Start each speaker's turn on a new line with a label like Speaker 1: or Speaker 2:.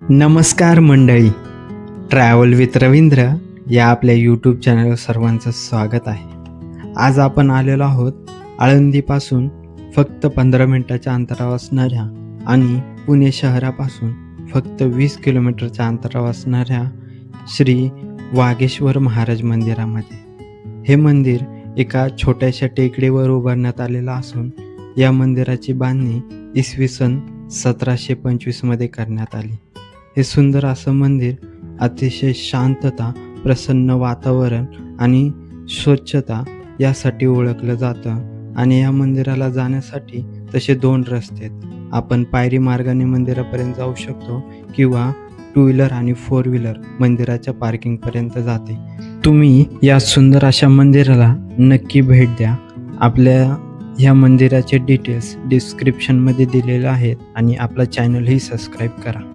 Speaker 1: नमस्कार मंडळी, travel with Ravindra या आपल्या यूट्यूब चॅनलवर सर्वांचं स्वागत आहे. आज आपण आलेलो आहोत आळंदीपासून फक्त 15 मिनिटाच्या अंतरावर असणाऱ्या आणि पुणे शहरापासून फक्त 20 किलोमीटरच्या अंतरावर असणाऱ्या श्री वागेश्वर महाराज मंदिरामध्ये. हे मंदिर एका छोट्याशा टेकडीवर उभारण्यात आलेलं असून या मंदिराची बांधणी इसवी सन 1725 मध्ये करण्यात आली. हे सुंदर असं मंदिर अतिशय शांतता, प्रसन्न वातावरण आणि स्वच्छता यासाठी ओळखलं जातं. आणि या मंदिराला जाण्यासाठी तसे 2 रस्ते आहेत. आपण पायरी मार्गाने मंदिरापर्यंत जाऊ शकतो किंवा 2 व्हीलर आणि 4 व्हीलर मंदिराच्या पार्किंगपर्यंत जाते. तुम्ही या सुंदर अशा मंदिराला नक्की भेट द्या. आपल्या ह्या मंदिराचे डिटेल्स डिस्क्रिप्शनमध्ये दिलेले आहेत आणि आपला चॅनलही सबस्क्राईब करा.